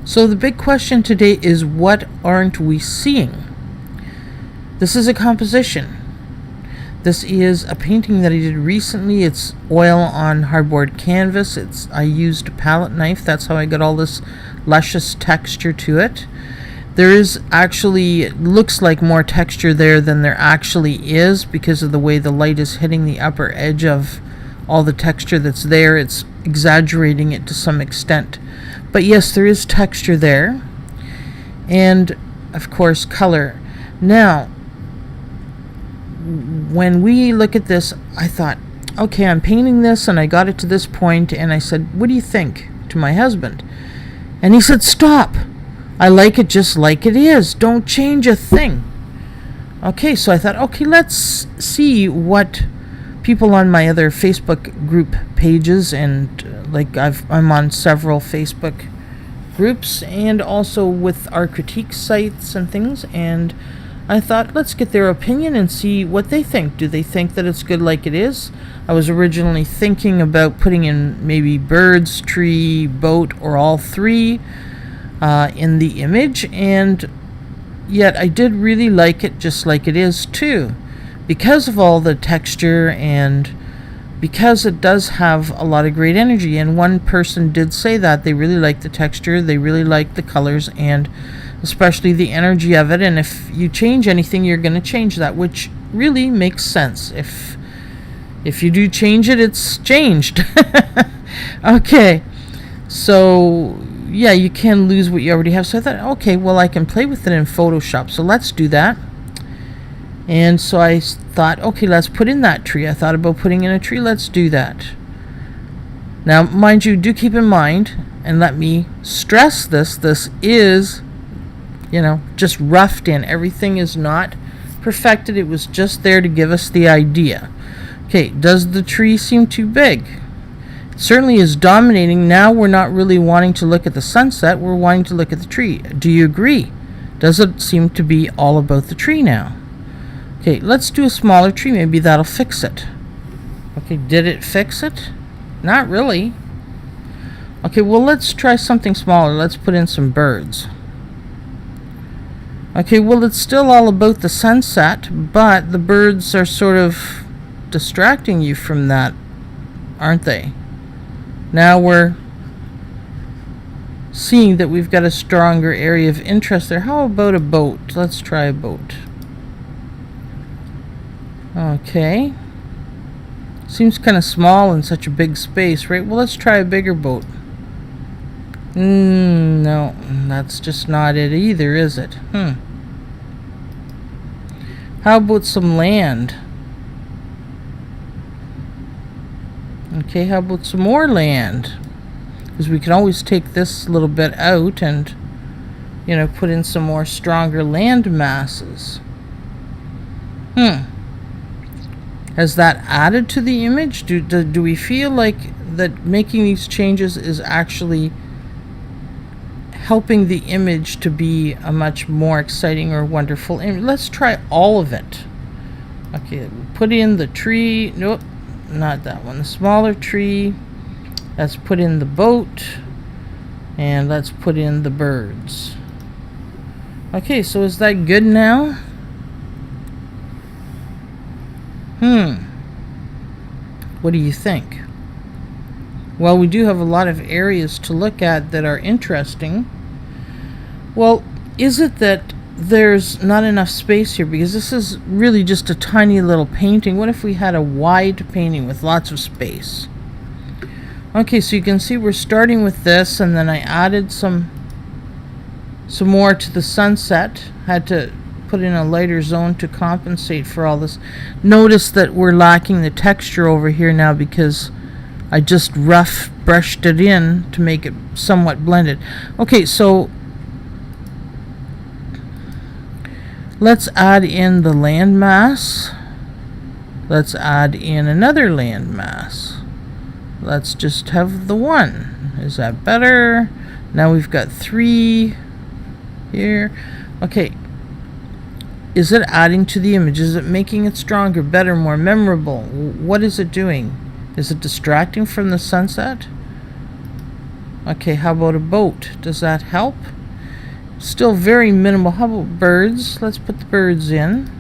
So the big question today is, what aren't we seeing? This is a composition. This is a painting that I did recently. It's oil on hardboard canvas. I used a palette knife. That's how I got all this luscious texture to it. There is actually, it looks like more texture there than there actually is because of the way the light is hitting the upper edge of all the texture that's there. It's exaggerating it to some extent. But yes, there is texture there. And of course, color. Now, when we look at this, I thought, okay, I'm painting this, and I got it to this point, and I said, what do you think, to my husband? And he said, stop. I like it just like it is. Don't change a thing. Okay, so I thought, okay, let's see what people on my other Facebook group pages, and I'm on several Facebook groups, and also with our critique sites and things, and I thought, let's get their opinion and see what they think. Do they think that it's good like it is? I was originally thinking about putting in maybe birds, tree, boat, or all three in the image, and yet I did really like it just like it is too, because of all the texture and because it does have a lot of great energy. And one person did say that they really like the texture, they really like the colors, and especially the energy of it. And if you change anything, you're going to change that, which really makes sense. If you do change it, it's changed. Okay, so yeah, you can lose what you already have. So I thought, okay, well, I can play with it in Photoshop, so let's do that. And so I thought, okay, let's put in that tree. I thought about putting in a tree. Let's do that. Now, mind you, do keep in mind, and let me stress this is, just roughed in. Everything is not perfected. It was just there to give us the idea. Okay, does the tree seem too big? It certainly is dominating. Now we're not really wanting to look at the sunset. We're wanting to look at the tree. Do you agree? Does it seem to be all about the tree now? Okay, let's do a smaller tree. Maybe that'll fix it. Okay, did it fix it? Not really. Okay, well, let's try something smaller. Let's put in some birds. Okay, well, it's still all about the sunset, but the birds are sort of distracting you from that, aren't they? Now we're seeing that we've got a stronger area of interest there. How about a boat? Let's try a boat. Okay. Seems kind of small in such a big space, right? Well, let's try a bigger boat. No, that's just not it either, is it? How about some land? Okay, how about some more land? Because we can always take this little bit out and, put in some more stronger land masses. Has that added to the image? Do we feel like that making these changes is actually helping the image to be a much more exciting or wonderful image? Let's try all of it. Okay, put in the tree. Nope, not that one. The smaller tree. Let's put in the boat. And let's put in the birds. Okay, so is that good now? What do you think? Well, we do have a lot of areas to look at that are interesting. Well, is it that there's not enough space here? Because this is really just a tiny little painting. What if we had a wide painting with lots of space? Okay, so you can see we're starting with this, and then I added some more to the sunset. Had to put in a lighter zone to compensate for all this. Notice that we're lacking the texture over here now because I just rough brushed it in to make it somewhat blended. Okay, so let's add in the landmass. Let's add in another landmass. Let's just have the one. Is that better? Now we've got 3 here. Okay. Is it adding to the image? Is it making it stronger, better, more memorable? What is it doing? Is it distracting from the sunset? Okay, how about a boat? Does that help? Still very minimal. How about birds? Let's put the birds in.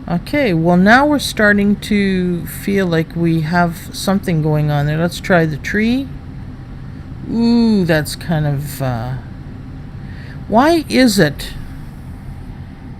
Okay, well now we're starting to feel like we have something going on there. Let's try the tree. Ooh, that's kind of... Why is it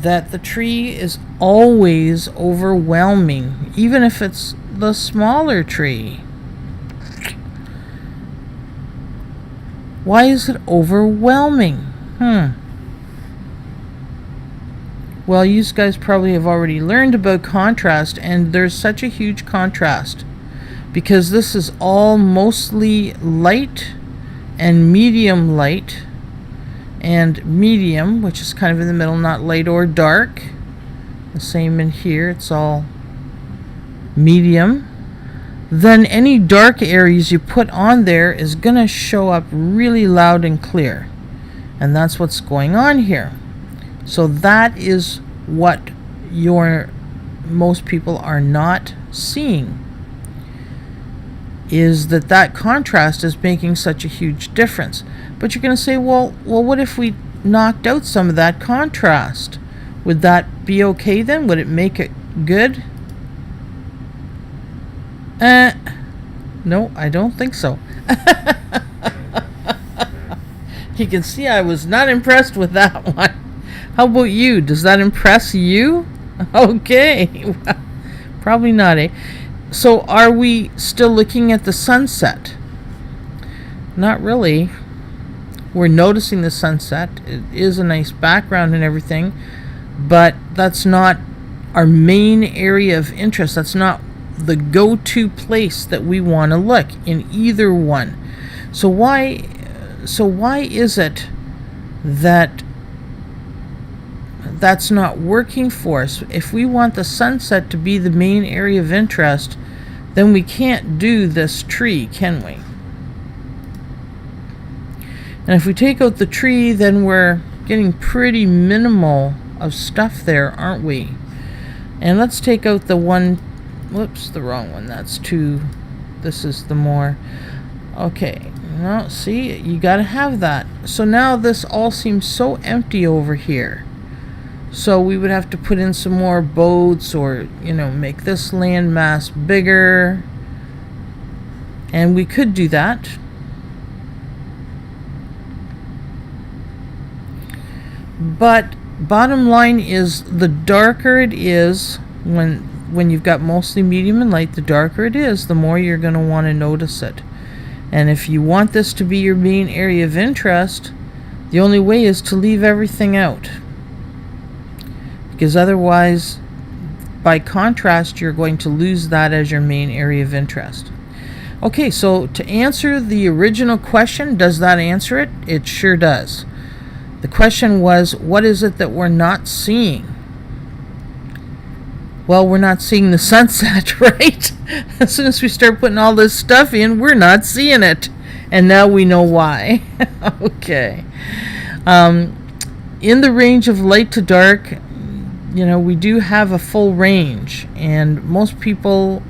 that the tree is always overwhelming, even if it's the smaller tree? Why is it overwhelming? Well, you guys probably have already learned about contrast, and there's such a huge contrast because this is all mostly light and medium light and medium, which is kind of in the middle, not light or dark. The same in here, it's all medium. Then any dark areas you put on there is going to show up really loud and clear. And that's what's going on here. So that is what most people are not seeing, is that contrast is making such a huge difference. But you're going to say, well, what if we knocked out some of that contrast? Would that be okay then? Would it make it good? No, I don't think so. You can see I was not impressed with that one. How about you? Does that impress you? Okay. Probably not, eh? So are we still looking at the sunset? Not really. We're noticing the sunset. It is a nice background and everything, but that's not our main area of interest. That's not the go-to place that we want to look in either one. So why is it that that's not working for us? If we want the sunset to be the main area of interest, then we can't do this tree, can we? And if we take out the tree, then we're getting pretty minimal of stuff there, aren't we? And let's take out the one, whoops, the wrong one. That's two. This is the more. Okay. No, see, you gotta have that. So now this all seems so empty over here. So we would have to put in some more boats, or, make this landmass bigger. And we could do that. But bottom line is, the darker it is, when you've got mostly medium and light, the darker it is, the more you're going to want to notice it. And if you want this to be your main area of interest, the only way is to leave everything out. Because otherwise, by contrast, you're going to lose that as your main area of interest. Okay, so to answer the original question, does that answer it? It sure does. The question was, what is it that we're not seeing? Well, we're not seeing the sunset, right? As soon as we start putting all this stuff in, we're not seeing it. And now we know why. Okay. In the range of light to dark, we do have a full range. And most people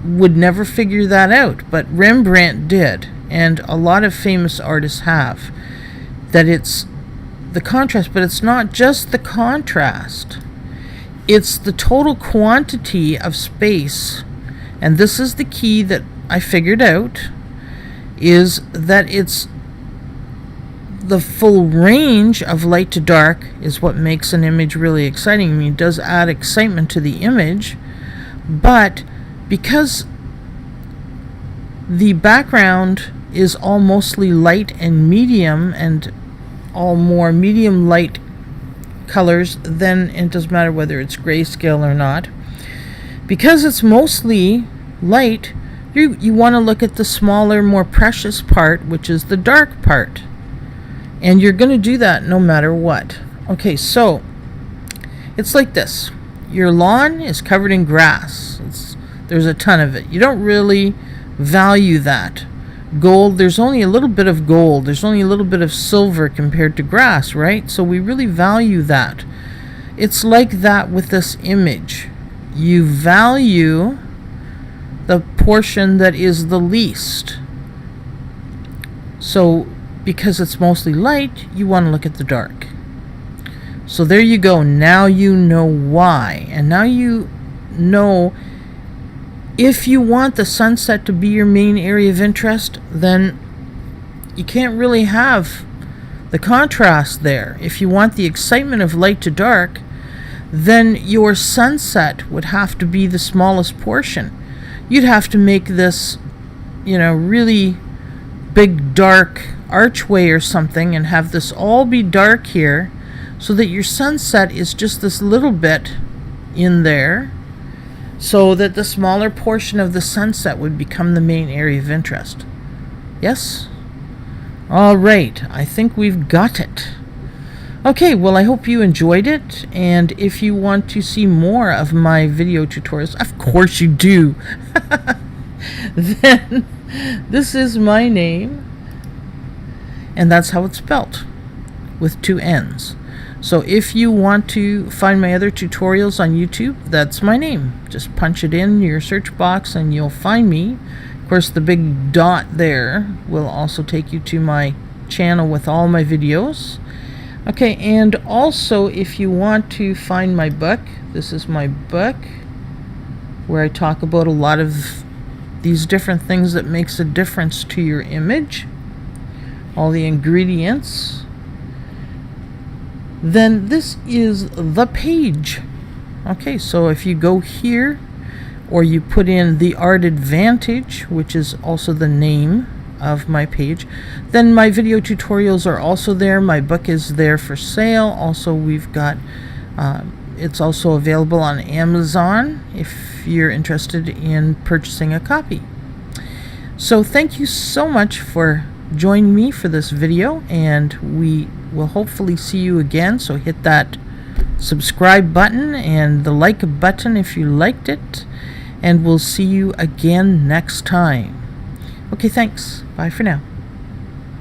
would never figure that out. But Rembrandt did. And a lot of famous artists have. That it's the contrast, but it's not just the contrast. It's the total quantity of space. And this is the key that I figured out, is that it's the full range of light to dark is what makes an image really exciting. I mean, it does add excitement to the image, but because the background is all mostly light and medium, and all more medium light colors, then it doesn't matter whether it's grayscale or not. Because it's mostly light, you want to look at the smaller, more precious part, which is the dark part. And you're going to do that no matter what. Okay, so it's like this. Your lawn is covered in grass. There's a ton of it. You don't really value that. Gold, there's only a little bit of gold. There's only a little bit of silver compared to grass, right? So we really value that. It's like that with this image. You value the portion that is the least. So because it's mostly light, you want to look at the dark. So there you go. Now you know why. And now you know if you want the sunset to be your main area of interest, then you can't really have the contrast there. If you want the excitement of light to dark, then your sunset would have to be the smallest portion. You'd have to make this, really big dark archway or something and have this all be dark here so that your sunset is just this little bit in there, so that the smaller portion of the sunset would become the main area of interest. Yes? All right, I think we've got it. Okay, well, I hope you enjoyed it, and if you want to see more of my video tutorials, of course you do, then this is my name, and that's how it's spelt, with 2 N's. So if you want to find my other tutorials on YouTube, that's my name. Just punch it in your search box and you'll find me. Of course, the big dot there will also take you to my channel with all my videos. Okay, and also if you want to find my book, this is my book where I talk about a lot of these different things that makes a difference to your image, all the ingredients. Then this is the page. Okay, so if you go here or you put in The Art Advantage, which is also the name of my page, then my video tutorials are also there. My book is there for sale. Also, we've got it's also available on Amazon if you're interested in purchasing a copy. So thank you so much for joining me for this video, and we will hopefully see you again. So hit that subscribe button and the like button if you liked it, and we'll see you again next time. Okay, thanks. Bye for now.